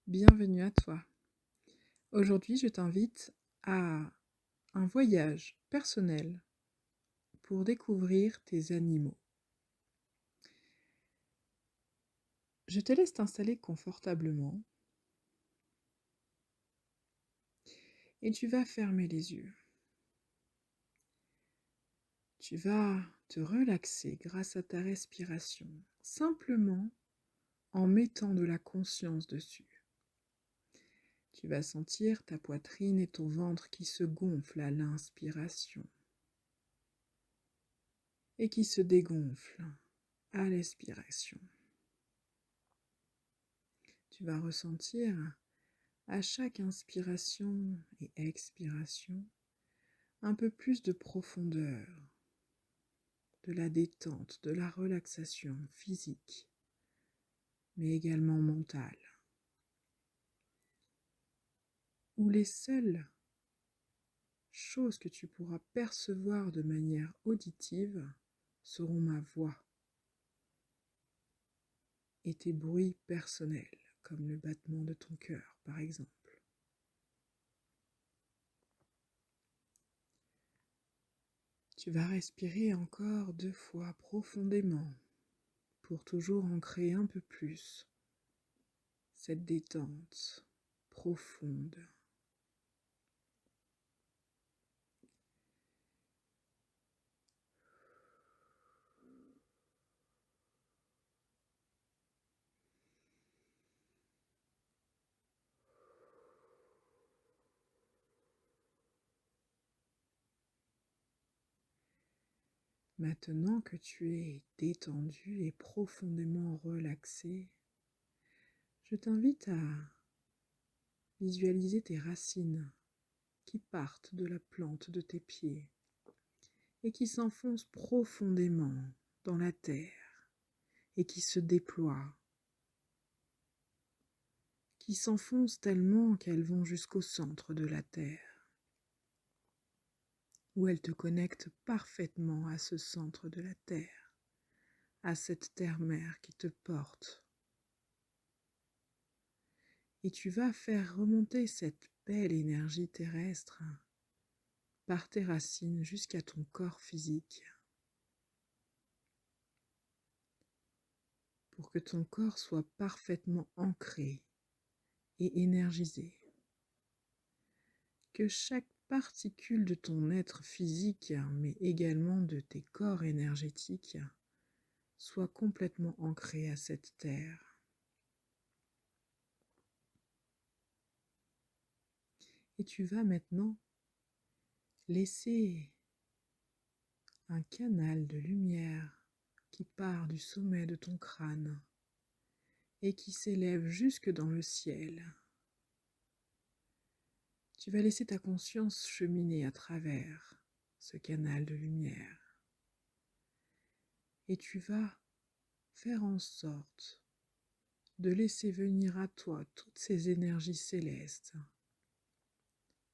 Bienvenue à toi. Aujourd'hui, je t'invite à un voyage personnel pour découvrir tes animaux. Je te laisse t'installer confortablement et tu vas fermer les yeux. Tu vas te relaxer grâce à ta respiration, simplement en mettant de la conscience dessus. Tu vas sentir ta poitrine et ton ventre qui se gonflent à l'inspiration et qui se dégonflent à l'expiration. Tu vas ressentir à chaque inspiration et expiration un peu plus de profondeur, de la détente, de la relaxation physique, mais également mentale, où les seules choses que tu pourras percevoir de manière auditive seront ma voix et tes bruits personnels, comme le battement de ton cœur, par exemple. Tu vas respirer encore 2 fois profondément pour toujours ancrer un peu plus cette détente profonde. Maintenant que tu es détendu et profondément relaxé, je t'invite à visualiser tes racines qui partent de la plante de tes pieds et qui s'enfoncent profondément dans la terre et qui se déploient, qui s'enfoncent tellement qu'elles vont jusqu'au centre de la terre, où elles te connectent parfaitement à ce centre de la terre, à cette terre-mère qui te porte. Et tu vas faire remonter cette belle énergie terrestre par tes racines jusqu'à ton corps physique, pour que ton corps soit parfaitement ancré et énergisé. Que chaque particule de ton être physique, mais également de tes corps énergétiques, soit complètement ancré à cette terre. Et tu vas maintenant laisser un canal de lumière qui part du sommet de ton crâne et qui s'élève jusque dans le ciel. Tu vas laisser ta conscience cheminer à travers ce canal de lumière et tu vas faire en sorte de laisser venir à toi toutes ces énergies célestes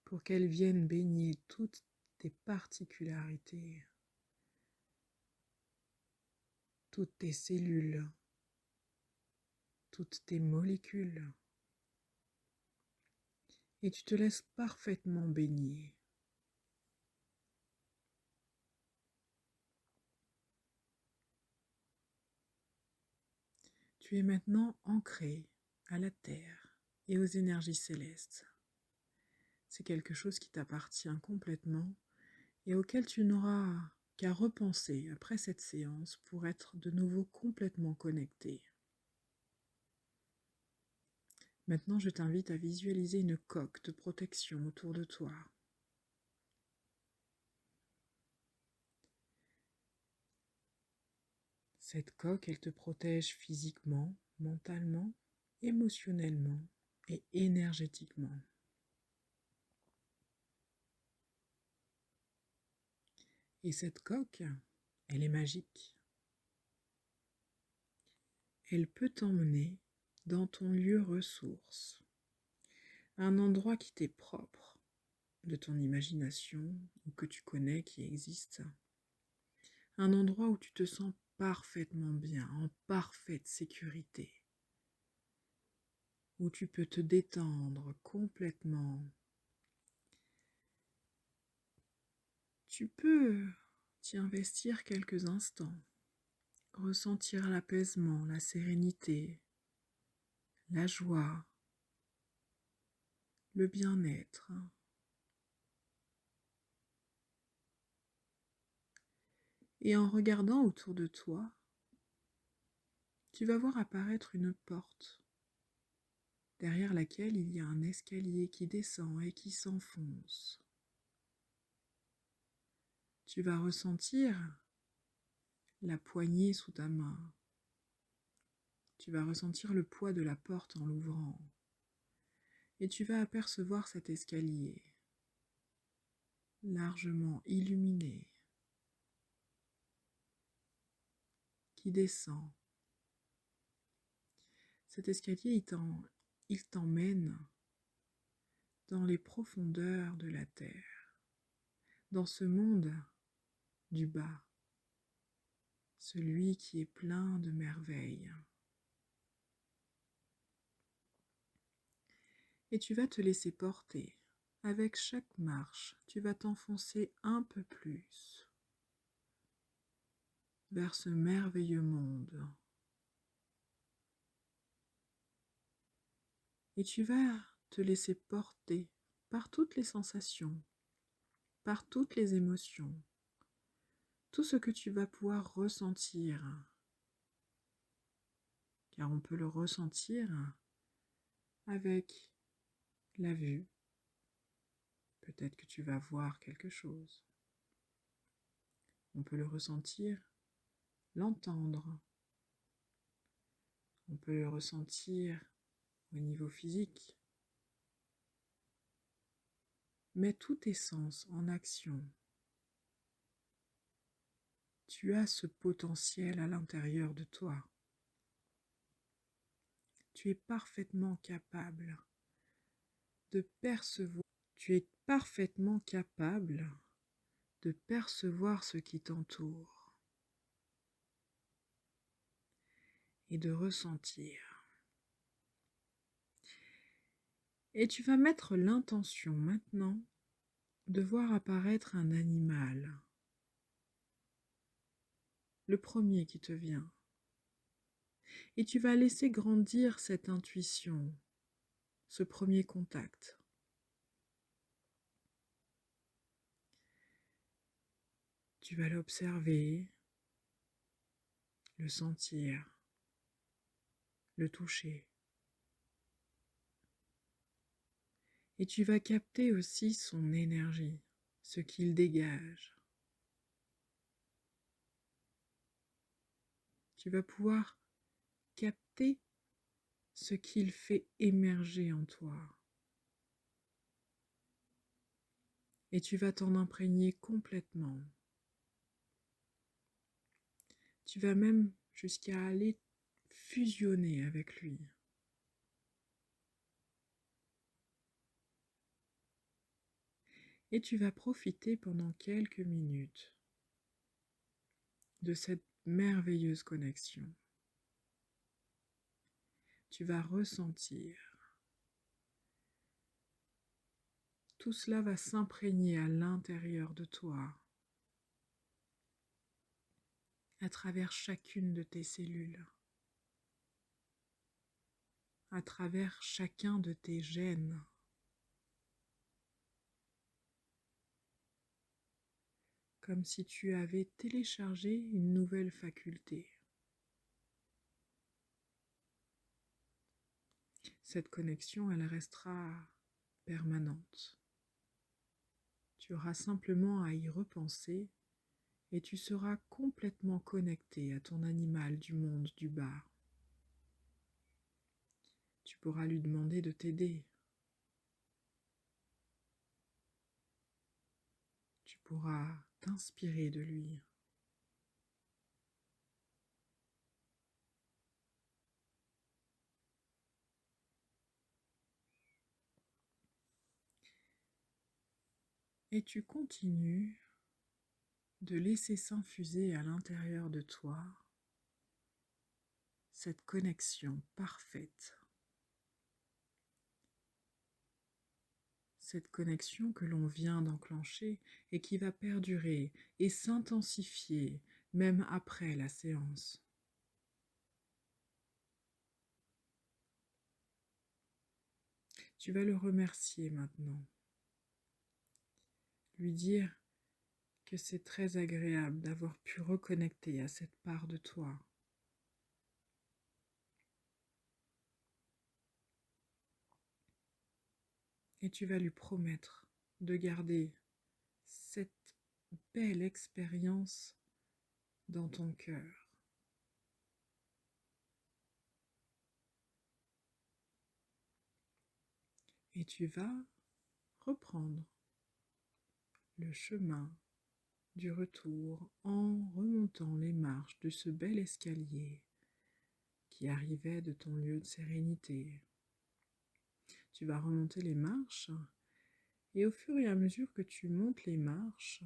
pour qu'elles viennent baigner toutes tes particularités, toutes tes cellules, toutes tes molécules, et tu te laisses parfaitement baigner. Tu es maintenant ancré à la Terre et aux énergies célestes. C'est quelque chose qui t'appartient complètement et auquel tu n'auras qu'à repenser après cette séance pour être de nouveau complètement connecté. Maintenant, je t'invite à visualiser une coque de protection autour de toi. Cette coque, elle te protège physiquement, mentalement, émotionnellement et énergétiquement. Et cette coque, elle est magique. Elle peut t'emmener dans ton lieu ressource, un endroit qui t'est propre, de ton imagination ou que tu connais, qui existe. Un endroit où tu te sens parfaitement bien, en parfaite sécurité, où tu peux te détendre complètement. Tu peux t'y investir quelques instants, ressentir l'apaisement, la sérénité, la joie, le bien-être. Et en regardant autour de toi, tu vas voir apparaître une porte, derrière laquelle il y a un escalier qui descend et qui s'enfonce. Tu vas ressentir la poignée sous ta main. Tu vas ressentir le poids de la porte en l'ouvrant. Et tu vas apercevoir cet escalier, largement illuminé, qui descend. Cet escalier, il t'emmène dans les profondeurs de la terre, dans ce monde du bas, celui qui est plein de merveilles. Et tu vas te laisser porter. Avec chaque marche, tu vas t'enfoncer un peu plus vers ce merveilleux monde. Et tu vas te laisser porter par toutes les sensations, par toutes les émotions, tout ce que tu vas pouvoir ressentir. Car on peut le ressentir avec la vue. Peut-être que tu vas voir quelque chose. On peut le ressentir, l'entendre. On peut le ressentir au niveau physique. Mets tous tes sens en action. Tu as ce potentiel à l'intérieur de toi. Tu es parfaitement capable de percevoir. Tu es parfaitement capable de percevoir ce qui t'entoure et de ressentir. Et tu vas mettre l'intention maintenant de voir apparaître un animal. Le premier qui te vient. Et tu vas laisser grandir cette intuition, ce premier contact. Tu vas l'observer, le sentir, le toucher. Et tu vas capter aussi son énergie, ce qu'il dégage. Tu vas pouvoir capter ce qu'il fait émerger en toi. Et tu vas t'en imprégner complètement. Tu vas même jusqu'à aller fusionner avec lui. Et tu vas profiter pendant quelques minutes de cette merveilleuse connexion. Tu vas ressentir. Tout cela va s'imprégner à l'intérieur de toi, à travers chacune de tes cellules, à travers chacun de tes gènes. Comme si tu avais téléchargé une nouvelle faculté. Cette connexion, elle restera permanente. Tu auras simplement à y repenser et tu seras complètement connecté à ton animal du monde du bas. Tu pourras lui demander de t'aider. Tu pourras t'inspirer de lui. Et tu continues de laisser s'infuser à l'intérieur de toi cette connexion parfaite cette connexion que l'on vient d'enclencher et qui va perdurer et s'intensifier même après la séance. Tu vas le remercier maintenant, lui dire que c'est très agréable d'avoir pu reconnecter à cette part de toi. Et tu vas lui promettre de garder cette belle expérience dans ton cœur. Et tu vas reprendre le chemin du retour en remontant les marches de ce bel escalier qui arrivait de ton lieu de sérénité. Tu vas remonter les marches et au fur et à mesure que tu montes les marches,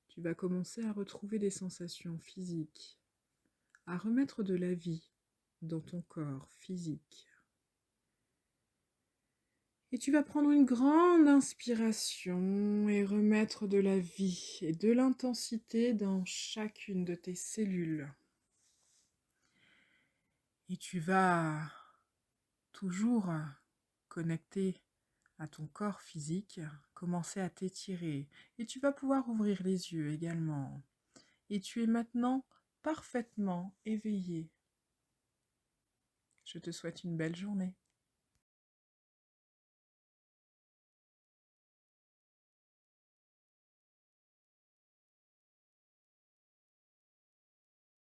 tu vas commencer à retrouver des sensations physiques, à remettre de la vie dans ton corps physique. Et tu vas prendre une grande inspiration et remettre de la vie et de l'intensité dans chacune de tes cellules. Et tu vas toujours connecté à ton corps physique, commencer à t'étirer. Et tu vas pouvoir ouvrir les yeux également. Et tu es maintenant parfaitement éveillé. Je te souhaite une belle journée.